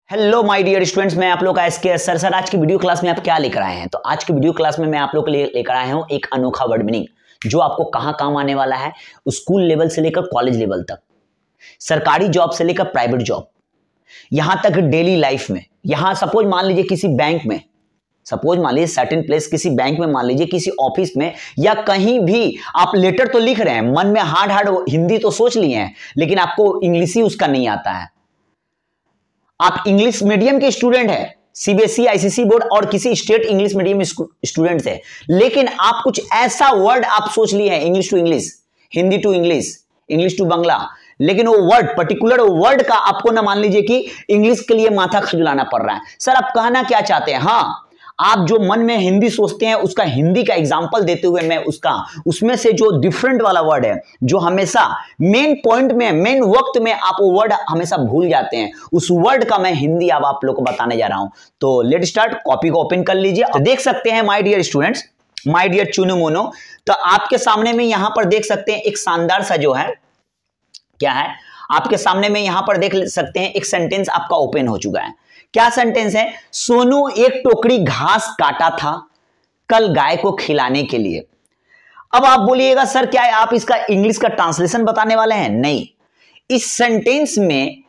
Hello my dear students, मैं आप लोग का एसके सर आज की वीडियो क्लास में आप क्या लेकर आए हैं। तो आज की वीडियो क्लास में मैं आप लोग के लिए लेकर आया हूं एक अनोखा वर्ड मीनिंग जो आपको कहां काम आने वाला है। स्कूल लेवल से लेकर कॉलेज लेवल तक, सरकारी जॉब से लेकर प्राइवेट जॉब, यहां तक डेली लाइफ में। यहां सपोज मान लीजिए किसी बैंक में, सपोज मान लीजिए सर्टेन प्लेस किसी बैंक में, मान लीजिए किसी ऑफिस में या कहीं भी आप लेटर तो लिख रहे हैं, मन में हार्ड हिंदी तो सोच लिए हैं, लेकिन आपको इंग्लिश ही उसका नहीं आता है। आप इंग्लिश मीडियम के स्टूडेंट हैं, सीबीएसई आईसीएसई बोर्ड और किसी स्टेट इंग्लिश मीडियम स्टूडेंट्स हैं, लेकिन आप कुछ ऐसा वर्ड आप सोच लिए हैं, English to English, Hindi to English, English to Bangla, लेकिन वो वर्ड पर्टिकुलर वर्ड का आपको ना मान लीजिए कि इंग्लिश के लिए माथा खजुलाना पड़ रहा है। सर आप कहना क्या चाहते हैं? हाँ, आप जो मन में हिंदी सोचते हैं उसका हिंदी का एग्जाम्पल देते हुए मैं उसमें से जो डिफरेंट वाला वर्ड है, जो हमेशा मेन पॉइंट में, मेन वक्त में आप वो वर्ड हमेशा भूल जाते हैं, उस वर्ड का मैं हिंदी अब आप लोग को बताने जा रहा हूं। तो लेट स्टार्ट। कॉपी को ओपन कर लीजिए। तो देख सकते हैं my dear students, my dear चुनु मोनो, तो आपके सामने में यहां पर देख सकते हैं एक शानदार सा जो है, क्या है आपके सामने में यहां पर देख सकते हैं एक सेंटेंस आपका ओपन हो चुका है। क्या सेंटेंस है? सोनू एक टोकरी घास काटा था कल गाय को खिलाने के लिए। अब आप बोलिएगा सर क्या आप इसका इंग्लिश का ट्रांसलेशन बताने वाले हैं? नहीं, इस सेंटेंस में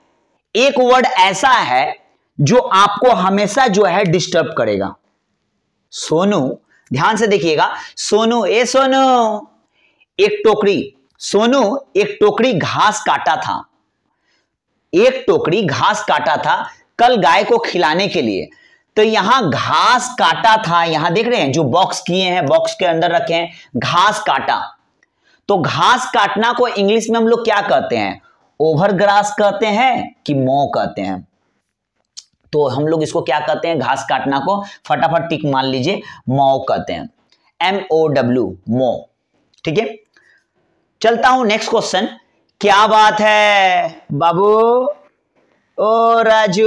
एक वर्ड ऐसा है जो आपको हमेशा जो है डिस्टर्ब करेगा। सोनू, ध्यान से देखिएगा, सोनू एक टोकरी, सोनू एक टोकरी घास काटा था, एक टोकरी घास काटा था कल गाय को खिलाने के लिए। तो यहां घास काटा था, यहां देख रहे हैं जो बॉक्स किए हैं, बॉक्स के अंदर रखे हैं घास काटा। तो घास काटना को इंग्लिश में हम लोग क्या कहते हैं? ओवर ग्रास कहते हैं कि मॉ कहते हैं? तो हम लोग इसको क्या कहते हैं? घास काटना को फटाफट टिक मान लीजिए, मॉ कहते हैं, MOW, मॉ। ठीक है, चलता हूं नेक्स्ट क्वेश्चन। क्या बात है बाबू, ओ राजू,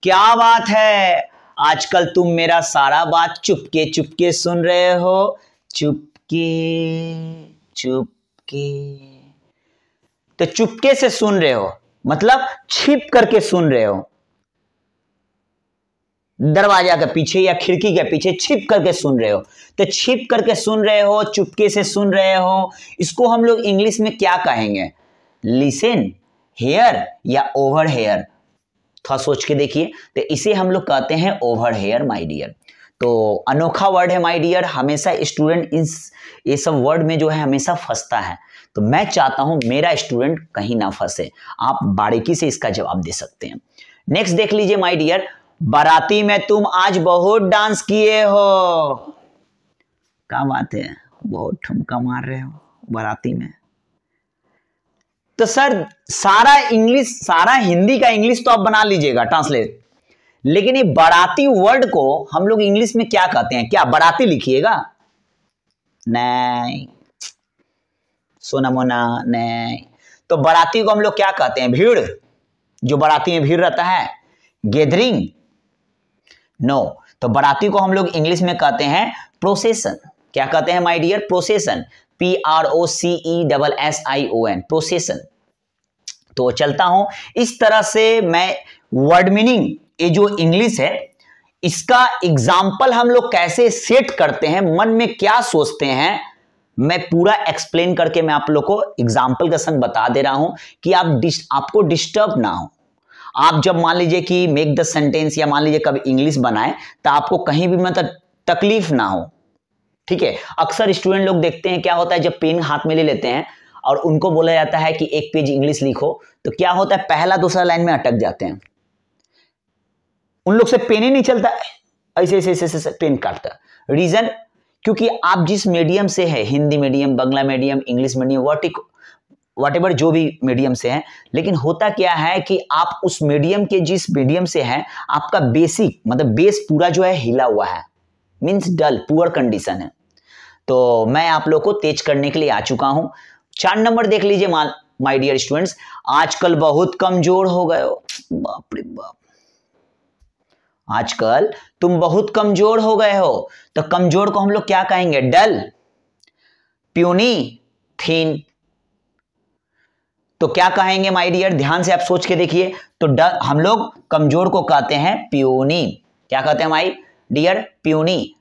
क्या बात है, आजकल तुम मेरा सारा बात चुपके चुपके सुन रहे हो, चुपके चुपके। तो चुपके से सुन रहे हो मतलब छिप करके सुन रहे हो, दरवाजा के पीछे या खिड़की के पीछे छिप करके सुन रहे हो। तो छिप करके सुन रहे हो, चुपके से सुन रहे हो, इसको हम लोग इंग्लिश में क्या कहेंगे? लिसन, हेयर या ओवर हेयर? थोड़ा सोच के देखिए। तो इसे हम लोग कहते हैं ओवर हेयर माय डियर। तो अनोखा वर्ड है माय डियर, हमेशा स्टूडेंट ये सब वर्ड में जो है हमेशा फंसता है। तो मैं चाहता हूं मेरा स्टूडेंट कहीं ना फंसे, आप बारीकी से इसका जवाब दे सकते हैं। नेक्स्ट देख लीजिए माय डियर, बाराती में तुम आज बहुत डांस किए हो। क्या बात है, बहुत ठुमका मार रहे हो बाराती में। तो सर सारा इंग्लिश, सारा हिंदी का इंग्लिश तो आप बना लीजिएगा ट्रांसलेट, लेकिन ये बाराती वर्ड को हम लोग इंग्लिश में क्या कहते हैं? क्या बाराती लिखिएगा? नहीं सोना मोना, नहीं। तो बाराती को हम लोग क्या कहते हैं? भीड़, जो बाराती में भीड़ रहता है, गैदरिंग, नो। तो बाराती को हम लोग इंग्लिश में कहते हैं प्रोसेशन। क्या कहते हैं my dear? Procession, PROCESSION, procession. तो चलता हूं, इस तरह से मैं वर्ड मीनिंग, ये जो इंग्लिश है इसका एग्जाम्पल हम लोग कैसे सेट करते हैं, मन में क्या सोचते हैं, मैं पूरा एक्सप्लेन करके मैं आप लोग को एग्जाम्पल के संग बता दे रहा हूं कि आपको डिस्टर्ब ना हो। आप जब मान लीजिए कि मेक द सेंटेंस या मान लीजिए कभी इंग्लिश बनाए तो आपको कहीं भी मतलब तकलीफ ना हो। ठीक है, अक्सर स्टूडेंट लोग देखते हैं क्या होता है, जब पेन हाथ में ले लेते हैं और उनको बोला जाता है कि एक पेज इंग्लिश लिखो, तो क्या होता है, पहला दूसरा लाइन में अटक जाते हैं, उन लोग से पेन ही नहीं चलता, ऐसे ऐसे ऐसे ऐसे पेन काटता। रीजन, क्योंकि आप जिस मीडियम से है, Hindi medium, Bangla medium, English medium, whatever जो भी मीडियम से है, लेकिन होता क्या है कि आप उस मीडियम के, जिस मीडियम से हैं, आपका बेसिक मतलब बेस पूरा जो है हिला हुआ है, मीन्स डल, पुअर कंडीशन है। तो मैं आप लोग को तेज करने के लिए आ चुका हूं। 4 नंबर देख लीजिए माय डियर स्टूडेंट्स, आजकल बहुत कमजोर हो गए हो। बाप रे बाप, आजकल तुम बहुत कमजोर हो गए हो। तो कमजोर को हम लोग क्या कहेंगे? डल, प्यूनी, थीन। तो क्या कहेंगे माय डियर, ध्यान से आप सोच के देखिए। तो हम लोग कमजोर को कहते हैं प्यूनी। क्या कहते हैं माय डियर, प्यूनी।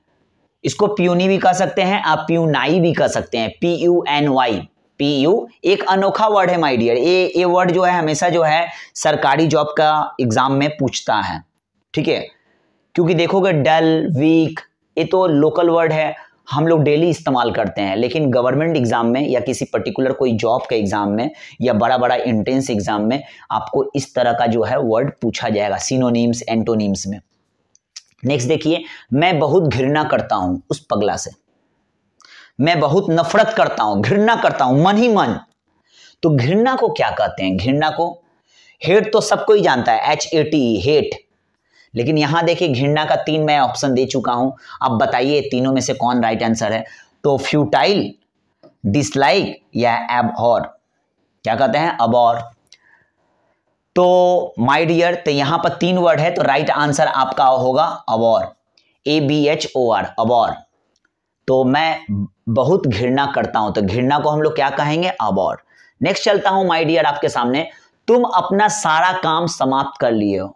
इसको प्यूनी भी कह सकते हैं, आप प्यूनाई भी कह सकते हैं, PUNY। PU एक अनोखा वर्ड है माय डियर। ये वर्ड जो है हमेशा जो है सरकारी जॉब का एग्जाम में पूछता है, ठीक है। क्योंकि देखोगे डल, वीक, ये तो लोकल वर्ड है, हम लोग डेली इस्तेमाल करते हैं, लेकिन गवर्नमेंट एग्जाम में या किसी पर्टिकुलर कोई जॉब के एग्जाम में या बड़ा बड़ा इंटेंस एग्जाम में आपको इस तरह का जो है वर्ड पूछा जाएगा, सिनोनिम्स, एंटोनिम्स में। नेक्स्ट देखिए, मैं बहुत घृणा करता हूं उस पगला से। मैं बहुत नफरत करता हूं, घृणा करता हूं, मन ही मन। तो घृणा को क्या कहते हैं? घृणा को हेट तो सबको ही जानता है, HAT, हेट। लेकिन यहां देखिए घृणा का 3 मैं ऑप्शन दे चुका हूं। अब बताइए तीनों में से कौन राइट आंसर है? तो फ्यूटाइल, डिसलाइक या एबहॉर। क्या कहते हैं? अबॉर। तो माय डियर, तो यहां पर 3 वर्ड है, तो राइट आंसर आपका होगा अबॉर, ABHOR, अबॉर। तो मैं बहुत घृणा करता हूं, तो घृणा को हम लोग क्या कहेंगे? अबॉर। नेक्स्ट चलता हूं माय डियर आपके सामने, तुम अपना सारा काम समाप्त कर लिए हो।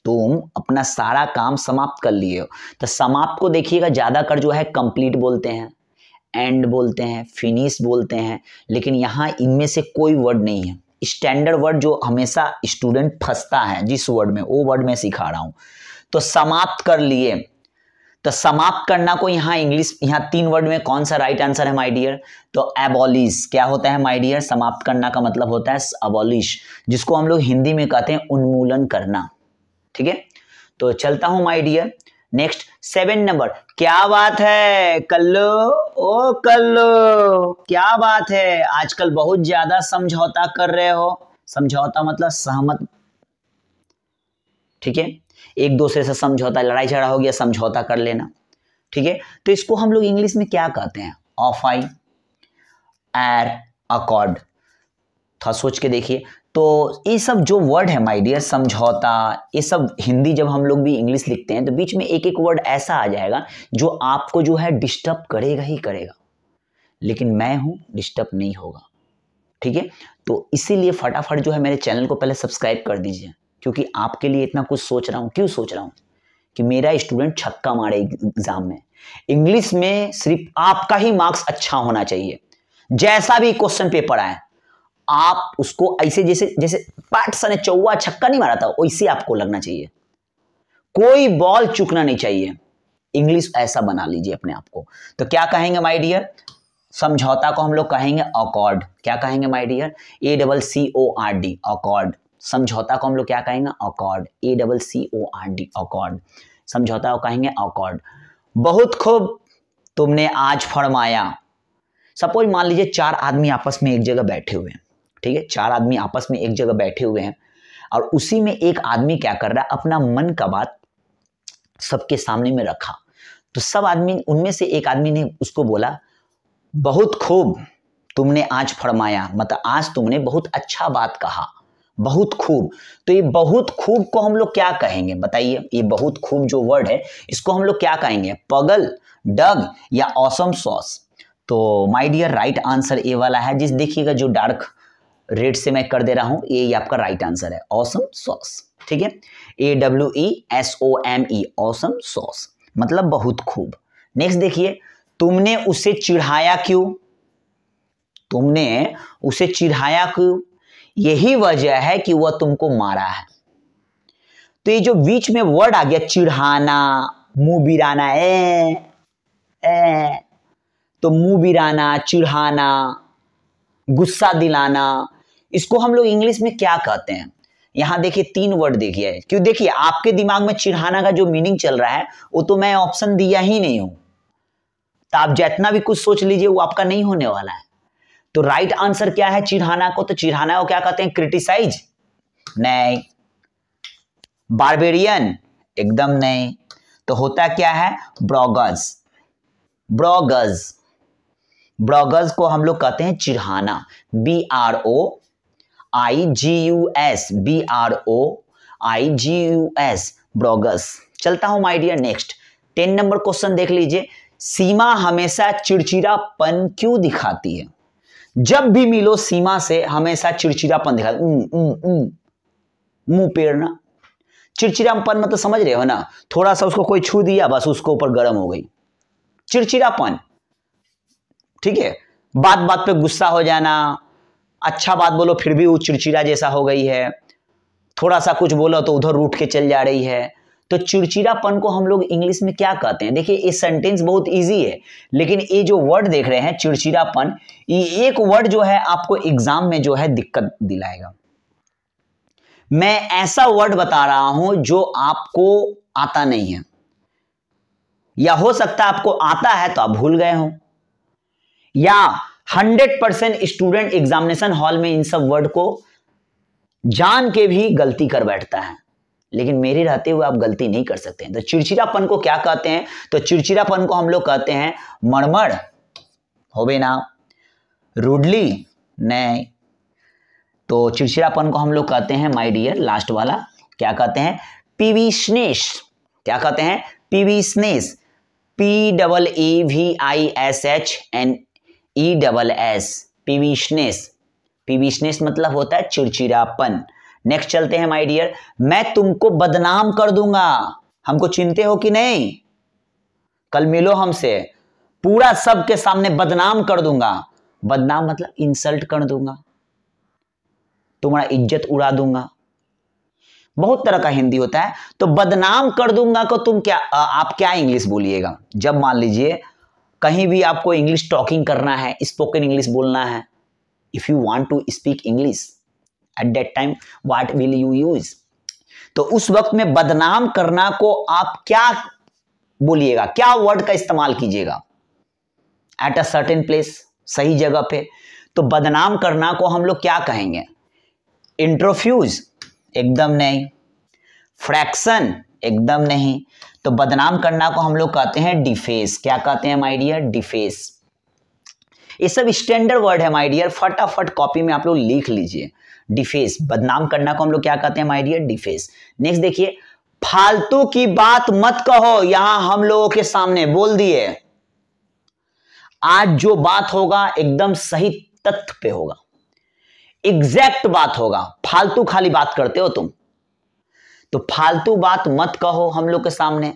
तुम अपना सारा काम समाप्त कर लिए हो। तो समाप्त को देखिएगा ज्यादातर जो है कंप्लीट बोलते हैं, एंड बोलते हैं, फिनिश बोलते हैं, लेकिन यहां इनमें से कोई वर्ड नहीं है। स्टैंडर्ड वर्ड जो हमेशा स्टूडेंट फंसता है जिस वर्ड में, वो वर्ड मैं सिखा रहा हूं। तो समाप्त कर लिए, तो समाप्त करना को यहाँ इंग्लिश, यहाँ 3 वर्ड में कौन सा राइट आंसर है माय डियर? तो एबॉलिश। क्या होता है माय डियर? समाप्त करना का मतलब होता है अबॉलिश, जिसको हम लोग हिंदी में कहते हैं उन्मूलन करना, ठीक है। तो चलता हूं माय डियर नेक्स्ट 7 नंबर। क्या बात है कल्लो, ओ कल्लो, क्या बात है, आजकल बहुत ज्यादा समझौता कर रहे हो। समझौता मतलब सहमत, ठीक है। एक दूसरे से समझौता, लड़ाई झगड़ा हो गया, समझौता कर लेना, ठीक है। तो इसको हम लोग इंग्लिश में क्या कहते हैं? ऑफ आई, एर, अकॉर्ड। थोड़ा सोच के देखिए। तो ये सब जो वर्ड है माय डियर, समझौता, ये सब हिंदी जब हम लोग भी इंग्लिश लिखते हैं तो बीच में एक एक वर्ड ऐसा आ जाएगा जो आपको जो है डिस्टर्ब करेगा ही करेगा, लेकिन मैं हूं, डिस्टर्ब नहीं होगा, ठीक है। तो इसीलिए फटाफट जो है मेरे चैनल को पहले सब्सक्राइब कर दीजिए, क्योंकि आपके लिए इतना कुछ सोच रहा हूं। क्यों सोच रहा हूं? कि मेरा स्टूडेंट छक्का मारे एग्जाम में। इंग्लिश में सिर्फ आपका ही मार्क्स अच्छा होना चाहिए। जैसा भी क्वेश्चन पेपर आए आप उसको ऐसे, जैसे जैसे पार्टसन ने चौवा छक्का नहीं मारा था, वैसे आपको लगना चाहिए। कोई बॉल चूकना नहीं चाहिए। इंग्लिश ऐसा बना लीजिए अपने आप को। तो क्या कहेंगे माय डियर? समझौता को हम लोग कहेंगे अकॉर्ड। क्या कहेंगे माय डियर? ACCORD, accord. समझौता को हम लोग क्या कहेंगे? Accord, ACCORD, accord. समझौता को कहेंगे अकॉर्ड। बहुत खूब, तुमने आज फरमाया। सपोज मान लीजिए 4 आदमी आपस में एक जगह बैठे हुए हैं, ठीक है। 4 आदमी आपस में एक जगह बैठे हुए हैं और उसी में एक आदमी क्या कर रहा है? अपना मन का बात सबके सामने में रखा। तो सब आदमी, उनमें से एक आदमी ने उसको बोला, बहुत खूब तुमने आज फरमाया, मतलब आज तुमने बहुत अच्छा बात कहा, बहुत खूब। तो ये बहुत खूब को हम लोग क्या कहेंगे बताइए? ये बहुत खूब जो वर्ड है इसको हम लोग क्या कहेंगे? पगल, डग या ऑसम सॉस? तो my dear right answer A वाला है, जिस देखिएगा जो डार्क रेड से मैं कर दे रहा हूं, ये आपका राइट आंसर है, ऑसम सॉस, ठीक है। AWESOME, ऑसम सॉस मतलब बहुत खूब। नेक्स्ट देखिए, तुमने उसे चिढ़ाया क्यों? तुमने उसे चिढ़ाया क्यों? यही वजह है कि वह तुमको मारा है। तो ये जो बीच में वर्ड आ गया चिढ़ाना, मुंह बिराना, तो मुंह बिराना, चिढ़ाना, गुस्सा दिलाना, इसको हम लोग इंग्लिश में क्या कहते हैं? यहां देखिए 3 वर्ड देखिए। क्यों? देखिए आपके दिमाग में चिढ़ाना का जो मीनिंग चल रहा है वो तो मैं ऑप्शन दिया ही नहीं हूं, तो आप जितना भी कुछ सोच लीजिए वो आपका नहीं होने वाला है। तो राइट आंसर क्या है चिढ़ाना को? तो चिढ़ाना को क्या कहते हैं? क्रिटिसाइज? नहीं। बारबेरियन? एकदम नहीं। तो होता क्या है? ब्रोगज। ब्रोगज, ब्रोगज को हम लोग कहते हैं चिढ़ाना, BROIGUS, BROIGUS, ब्रोगज। चलता हूं my dear next 10 number question देख लीजिए। सीमा हमेशा चिड़चिड़ापन क्यों दिखाती है? जब भी मिलो सीमा से हमेशा चिड़चिड़ापन दिखा, मुंह पेरना। चिड़चिड़ापन मतलब समझ रहे हो ना, थोड़ा सा उसको कोई छू दिया बस उसको ऊपर गर्म हो गई, चिड़चिड़ापन। ठीक है, बात बात पे गुस्सा हो जाना, अच्छा बात बोलो फिर भी वो चिड़चिड़ा जैसा हो गई है, थोड़ा सा कुछ बोलो तो उधर रूठ के चल जा रही है। तो चिड़चिड़ापन को हम लोग इंग्लिश में क्या कहते हैं? देखिए ये सेंटेंस बहुत इजी है, लेकिन ये जो वर्ड देख रहे हैं चिड़चिड़ापन, ये एक वर्ड जो है आपको एग्जाम में जो है दिक्कत दिलाएगा। मैं ऐसा वर्ड बता रहा हूं जो आपको आता नहीं है, या हो सकता है आपको आता है तो आप भूल गए हो, या 100% स्टूडेंट एग्जामिनेशन हॉल में इन सब वर्ड को जान के भी गलती कर बैठता है, लेकिन मेरे रहते हुए आप गलती नहीं कर सकते हैं। तो चिड़चिड़ापन को क्या कहते हैं? तो चिड़चिड़ापन को हम लोग कहते हैं मड़मड़, हो बे ना, रूडली नहीं। तो चिड़चिड़ापन को हम लोग कहते हैं माय डियर, लास्ट वाला क्या कहते हैं? पीवीशनेस। क्या कहते हैं? पीवीशनेस, PEEVISHNESS, पीवीशनेस। पीवीशनेस मतलब होता है चिड़चिड़ापन। नेक्स्ट चलते हैं माय डियर, मैं तुमको बदनाम कर दूंगा। हमको चिंते हो कि नहीं? कल मिलो हमसे, पूरा सबके सामने बदनाम कर दूंगा। बदनाम मतलब इंसल्ट कर दूंगा, तुम्हारा इज्जत उड़ा दूंगा। बहुत तरह का हिंदी होता है। तो बदनाम कर दूंगा को तुम क्या, आप क्या इंग्लिश बोलिएगा? जब मान लीजिए कहीं भी आपको इंग्लिश टॉकिंग करना है, स्पोकन इंग्लिश बोलना है, if you want to speak English at that time what will you use? तो उस वक्त में बदनाम करना को आप क्या बोलिएगा, क्या वर्ड का इस्तेमाल कीजिएगा? एट अ सर्टेन प्लेस, सही जगह पे। तो बदनाम करना को हम लोग क्या कहेंगे? इंट्रोफ्यूज, एकदम नहीं। फ्रैक्शन, एकदम नहीं। तो बदनाम करना को हम लोग कहते हैं डिफेस। क्या कहते हैं माय डियर? डिफेस। ये सब स्टैंडर्ड वर्ड है माय डियर, फटाफट कॉपी में आप लोग लिख लीजिए। डिफेस, बदनाम करना को हम लोग क्या कहते हैं माय डियर? डिफेस। नेक्स्ट देखिए, फालतू की बात मत कहो, यहां हम लोगों के सामने बोल दिए। आज जो बात होगा एकदम सही तथ्य पे होगा, एग्जैक्ट बात होगा। फालतू खाली बात करते हो तुम, तो फालतू बात मत कहो हम लोग के सामने।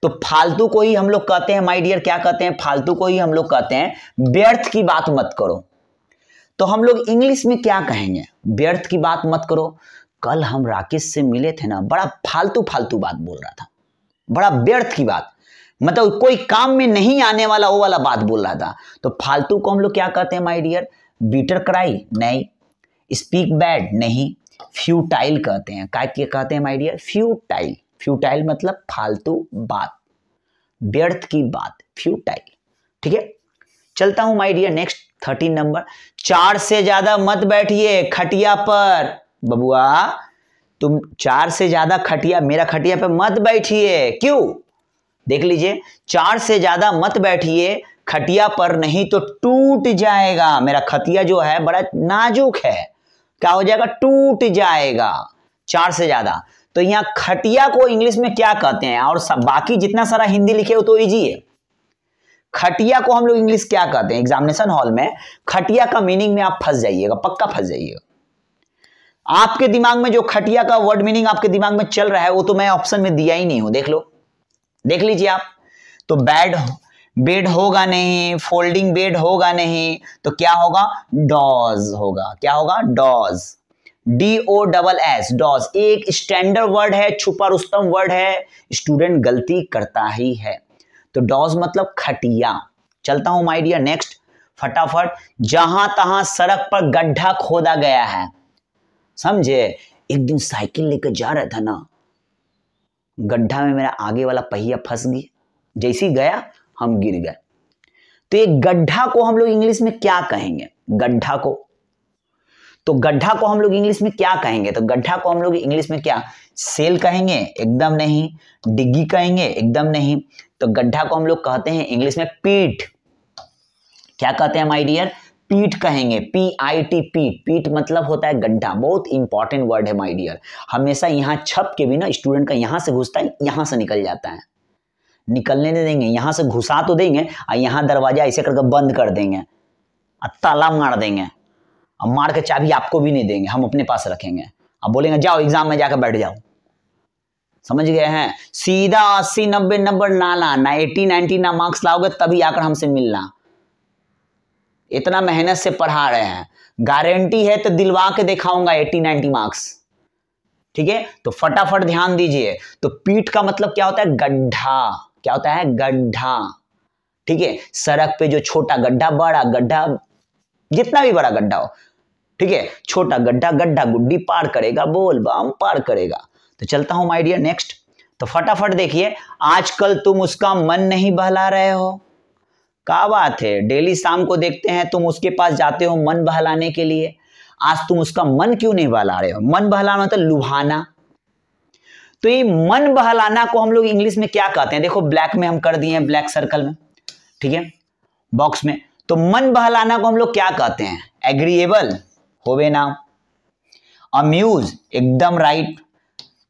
तो फालतू को ही हम लोग कहते हैं माय डियर, क्या कहते हैं? फालतू को ही हम लोग कहते हैं व्यर्थ की बात मत करो। तो हम लोग इंग्लिश में क्या कहेंगे? व्यर्थ की बात मत करो। कल हम राकेश से मिले थे ना, बड़ा फालतू फालतू बात बोल रहा था, बड़ा व्यर्थ की बात, मतलब कोई काम में नहीं आने वाला वो वाला बात बोल रहा था। तो फालतू को हम लोग क्या कहते हैं माय डियर? बीटर क्राई नहीं, स्पीक बैड नहीं, फ्यूटाइल कहते हैं। क्या कहते हैं माय डियर? फ्यूटाइल। फ्यूटाइल मतलब फालतू बात, व्यर्थ की बात, फ्यूटाइल। ठीक है, चलता हूं माय डियर नेक्स्ट 13 नंबर। 4 से ज्यादा मत बैठिए खटिया पर। बबुआ तुम 4 से ज्यादा खटिया, मेरा खटिया पे मत बैठिए। क्यों? देख लीजिए, 4 से ज्यादा मत बैठिए खटिया पर, नहीं तो टूट जाएगा। मेरा खटिया जो है बड़ा नाजुक है, क्या हो जाएगा? टूट जाएगा। 4 से ज्यादा। तो यहां खटिया को इंग्लिश में क्या कहते हैं? और बाकी जितना सारा हिंदी लिखे हो तो इजी है। खटिया को हम लोग इंग्लिश क्या कहते हैं? एग्जामिनेशन हॉल में खटिया का मीनिंग में आप फंस जाइएगा, पक्का फंस जाइएगा। आपके दिमाग में जो खटिया का वर्ड मीनिंग आपके दिमाग में चल रहा है वो तो मैं ऑप्शन में दिया ही नहीं हूं, देख लो, देख लीजिए आप। तो बेड होगा नहीं, फोल्डिंग बेड होगा नहीं, तो क्या होगा? डॉज होगा। क्या होगा? Doss, DOSS, doss. एक स्टैंडर्ड वर्ड है, छुपा रुस्तम वर्ड है, स्टूडेंट गलती करता ही है। तो डॉज मतलब खटिया। चलता हूं माय डियर नेक्स्ट फटाफट। जहां तहां सड़क पर गड्ढा खोदा गया है, समझे? एक दिन साइकिल लेकर जा रहा था ना, गड्ढा में मेरा आगे वाला पहिया फंस गया, जैसे ही गया हम गिर गए। तो ये गड्ढा को हम लोग इंग्लिश में क्या कहेंगे? गड्ढा को, तो गड्ढा को हम लोग इंग्लिश में क्या कहेंगे? तो गड्ढा को हम लोग इंग्लिश में क्या? सेल कहेंगे? एकदम नहीं। डिग्गी कहेंगे? एकदम नहीं। तो गड्ढा को हम लोग कहते हैं इंग्लिश में पीठ। क्या कहते हैं माय डियर? पीठ कहेंगे, PIT, पीठ। पीठ मतलब होता है गड्ढा। बहुत इंपॉर्टेंट वर्ड है माय डियर। हमेशा यहां छप के भी ना स्टूडेंट का यहां से घुसता है, यहां से निकल जाता है। निकलने नहीं देंगे, यहां से घुसा तो देंगे और यहां दरवाजा ऐसे करके बंद कर देंगे, और ताला मार देंगे। अब मार के चाबी आपको भी नहीं देंगे, हम अपने पास रखेंगे। अब बोलेंगे जाओ एग्जाम में जाकर बैठ जाओ। समझ गए हैं? सीधा 80-90 नंबर ना लाना, 80-90 ना मार्क्स लाओगे तभी आकर हमसे मिलना। इतना मेहनत से पढ़ा रहे हैं, गारंटी है तो दिलवा के दिखाऊंगा 80-90 मार्क्स। ठीक है, तो फटाफट ध्यान दीजिए। तो पीठ का मतलब क्या होता है? गड्ढा। क्या होता है? गड्ढा। ठीक है, सड़क पे जो छोटा गड्ढा, बड़ा गड्ढा, जितना भी बड़ा गड्ढा हो, ठीक है, छोटा गड्ढा, गड्ढा गुड्डी पार करेगा, बोल बम पार करेगा। तो चलता हूं माय डियर नेक्स्ट। तो फटाफट देखिए, आजकल तुम उसका मन नहीं बहला रहे हो। क्या बात है, डेली शाम को देखते हैं तुम उसके पास जाते हो मन बहलाने के लिए, आज तुम उसका मन क्यों नहीं बहला रहे हो? मन बहलाना मतलब लुभाना। तो ये मन बहलाना को हम लोग इंग्लिश में क्या कहते हैं? देखो ब्लैक में हम कर दिए हैं, ब्लैक सर्कल में, ठीक है, बॉक्स में। तो मन बहलाना को हम लोग क्या कहते हैं? एग्रीएबल होवे ना, अम्यूज एकदम राइट,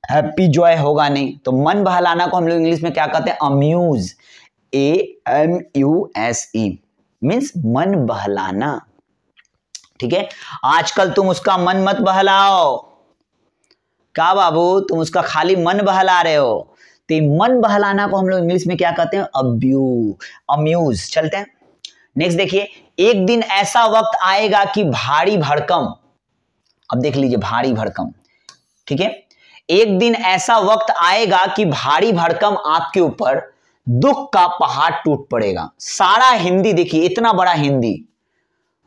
हैप्पी जॉय होगा नहीं। तो मन बहलाना को हम लोग इंग्लिश में क्या कहते हैं? अम्यूज, AMUSE मीन्स मन बहलाना। ठीक है, आजकल तुम उसका मन मत बहलाओ। क्या बाबू, तुम उसका खाली मन बहला रहे हो। तो मन बहलाना को हम लोग इंग्लिश में क्या कहते हैं? अम्यूज। चलते हैं नेक्स्ट। देखिए, एक दिन ऐसा वक्त आएगा कि भारी भरकम, अब देख लीजिए भारी भरकम, ठीक है, एक दिन ऐसा वक्त आएगा कि भारी भरकम आपके ऊपर दुख का पहाड़ टूट पड़ेगा। सारा हिंदी देखिए, इतना बड़ा हिंदी,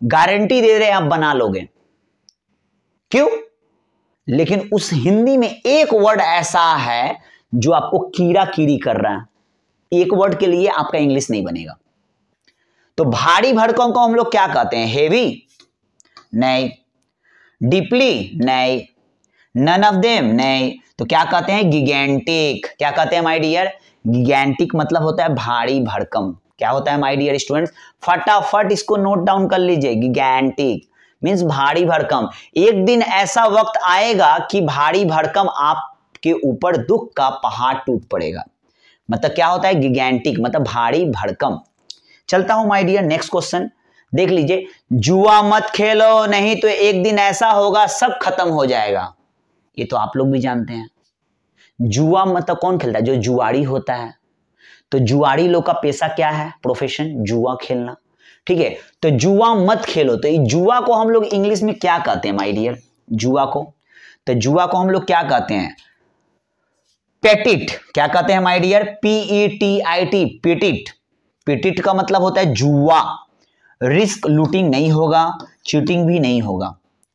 गारंटी दे रहे हैं आप बना लोगे। क्यों? लेकिन उस हिंदी में एक वर्ड ऐसा है जो आपको कीड़ा कीड़ी कर रहा है। एक वर्ड के लिए आपका इंग्लिश नहीं बनेगा। तो भारी भरकम को हम लोग क्या कहते हैं? हेवी नहीं, डीपली नहीं, नन ऑफ देम नहीं। तो क्या कहते हैं? गिगेंटिक। क्या कहते हैं माय डियर? गिगेंटिक मतलब होता है भारी भरकम। क्या होता है माय डियर स्टूडेंट्स? फटाफट इसको नोट डाउन कर लीजिए। गिगेंटिक मीन्स भारी भरकम। एक दिन ऐसा वक्त आएगा कि भारी भरकम आपके ऊपर दुख का पहाड़ टूट पड़ेगा। मतलब क्या होता है? गिगेंटिक मतलब भारी भरकम। चलता हूं माय डियर नेक्स्ट क्वेश्चन, देख लीजिए। जुआ मत खेलो, नहीं तो एक दिन ऐसा होगा सब खत्म हो जाएगा। ये तो आप लोग भी जानते हैं। जुआ मतलब कौन खेलता है? जो जुआरी होता है। तो जुआरी लोग का पेशा क्या है? प्रोफेशन, जुआ खेलना। ठीक है, तो जुआ मत खेलो। तो जुआ को हम लोग इंग्लिश में क्या कहते हैं माय डियर? जुआ को, तो जुआ को हम लोग क्या कहते हैं? पेटिट। क्या कहते हैं my dear? PETIT, petit. Petit का मतलब होता है जुआ। रिस्क लूटिंग नहीं होगा, चीटिंग भी नहीं होगा।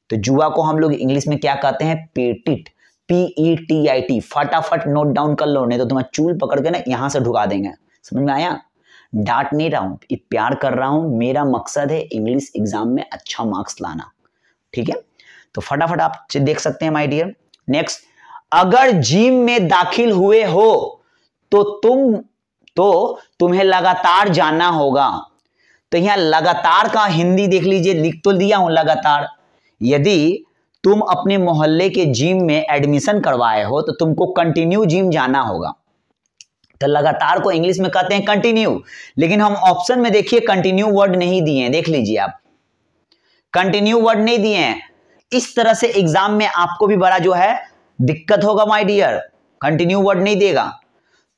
तो जुआ को हम लोग इंग्लिश में क्या कहते हैं? Petit, PETIT। फटाफट नोट डाउन कर लो, नहीं तो तुम्हारा चूल पकड़ के ना यहां से ढुका देंगे। समझ में आया? डांट नहीं रहा हूं, प्यार कर रहा हूं। मेरा मकसद है इंग्लिश एग्जाम में अच्छा मार्क्स लाना। ठीक है, तो फटाफट आप देख सकते हैं माय डियर नेक्स्ट। अगर जिम में दाखिल हुए हो तो तुम्हें लगातार जाना होगा। तो यहां लगातार का हिंदी देख लीजिए, लिख तो दिया हूं लगातार। यदि तुम अपने मोहल्ले के जिम में एडमिशन करवाए हो तो तुमको कंटिन्यू जिम जाना होगा। तो लगातार को इंग्लिश में कहते हैं कंटिन्यू। लेकिन हम ऑप्शन में देखिए कंटिन्यू वर्ड नहीं दिए हैं, देख लीजिए आप, कंटिन्यू वर्ड नहीं दिए हैं। इस तरह से एग्जाम में आपको भी बड़ा जो है दिक्कत होगा माय डियर, कंटिन्यू वर्ड नहीं देगा।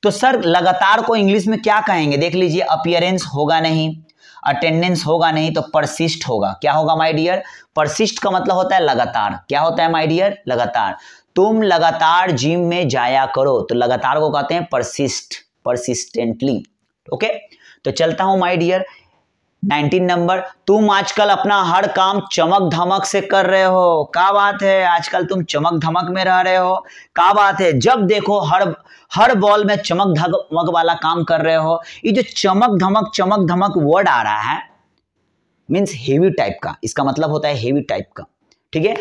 तो सर लगातार को इंग्लिश में क्या कहेंगे? देख लीजिए, अपीयरेंस होगा नहीं, अटेंडेंस होगा नहीं, तो परसिस्ट होगा। क्या होगा माय डियर? परसिस्ट का मतलब होता है लगातार। क्या होता है माय डियर? लगातार। तुम लगातार जिम में जाया करो, तो लगातार को कहते हैं परसिस्ट, परसिस्टेंटली। ओके, तो चलता हूं माय डियर 19 नंबर। तुम आजकल अपना हर काम चमक धमक से कर रहे हो। क्या बात है, आजकल तुम चमक धमक में रह रहे हो। क्या बात है, जब देखो हर बॉल में चमक धमक वाला काम कर रहे हो। ये जो चमक धमक वर्ड आ रहा है मीन्स हेवी टाइप का, इसका मतलब होता है हेवी टाइप का। ठीक है,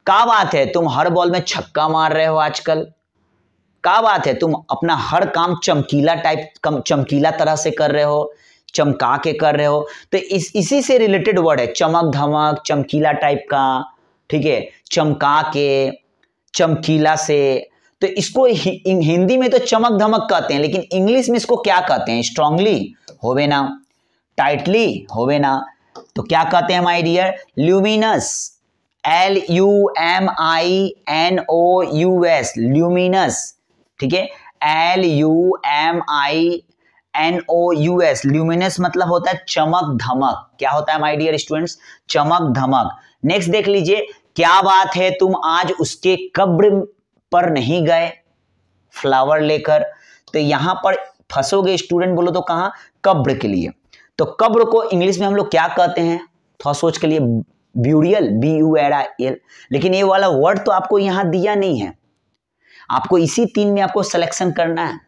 क्या बात है, तुम हर बॉल में छक्का मार रहे हो आजकल। क्या बात है, तुम अपना हर काम चमकीला चमकीला तरह से कर रहे हो, चमका के कर रहे हो। तो इसी से रिलेटेड वर्ड है चमक धमक, चमकीला टाइप का। ठीक है, चमका के, चमकीला से। तो इसको हिंदी में तो चमक धमक कहते हैं, लेकिन इंग्लिश में इसको क्या कहते हैं? स्ट्रांगली होवे ना, टाइटली होवे ना, तो क्या कहते हैं my dear? Luminous, LUMINOUS, luminous, ठीक है, LUMINOUS, ल्यूमिनस मतलब होता है चमक धमक। क्या होता है माय डियर स्टूडेंट्स? चमक धमक। नेक्स्ट देख लीजिए, क्या बात है तुम आज उसके कब्र पर नहीं गए फ्लावर लेकर? तो यहां पर फंसोगे स्टूडेंट, बोलो तो कहां? कब्र के लिए। तो कब्र को इंग्लिश में हम लोग क्या कहते हैं? थोड़ा सोच के लिए, ब्यूरियल, BURIAL। लेकिन ये वाला वर्ड तो आपको यहां दिया नहीं है, आपको इसी 3 में आपको सिलेक्शन करना है।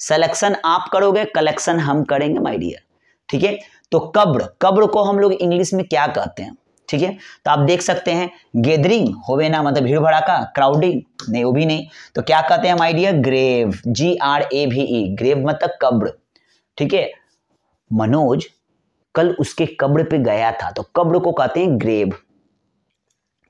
सिलेक्शन आप करोगे, कलेक्शन हम करेंगे माय डियर, ठीक है। तो कब्र, कब्र को हम लोग इंग्लिश में क्या कहते हैं? ठीक है, तो आप देख सकते हैं, गैदरिंग होवे ना, मतलब भीड़ भड़ाका, क्राउडिंग नहीं, वो भी नहीं। तो क्या कहते हैं my dear? Grave, GRAVE, grave मतलब कब्र, ठीक है। मनोज कल उसके कब्र पे गया था, तो कब्र को कहते हैं ग्रेव।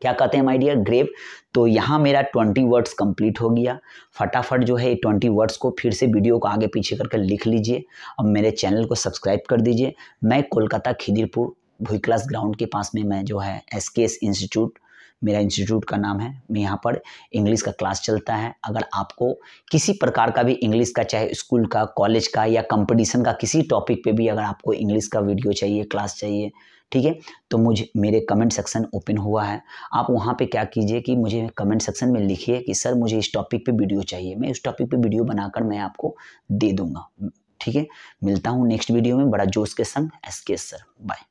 क्या कहते हैं माय डियर? ग्रेव। तो यहाँ मेरा 20 वर्ड्स कंप्लीट हो गया। फटाफट जो है 20 वर्ड्स को फिर से वीडियो को आगे पीछे करके लिख लीजिए और मेरे चैनल को सब्सक्राइब कर दीजिए। मैं कोलकाता खिदिरपुर भुई क्लास ग्राउंड के पास में मैं जो है SKS इंस्टीट्यूट, मेरा इंस्टीट्यूट का नाम है, मैं यहाँ पर इंग्लिश का क्लास चलता है। अगर आपको किसी प्रकार का भी इंग्लिश का, चाहे स्कूल का, कॉलेज का या कंपटीशन का, किसी टॉपिक पे भी अगर आपको इंग्लिश का वीडियो चाहिए, क्लास चाहिए, ठीक है, तो मुझे मेरे कमेंट सेक्शन ओपन हुआ है। आप वहाँ पे क्या कीजिए कि मुझे कमेंट सेक्शन में लिखिए कि सर मुझे इस टॉपिक पे वीडियो चाहिए, मैं उस टॉपिक पे वीडियो बनाकर मैं आपको दे दूंगा, ठीक है। मिलता हूँ नेक्स्ट वीडियो में बड़ा जोश के संग। SKS sir, bye.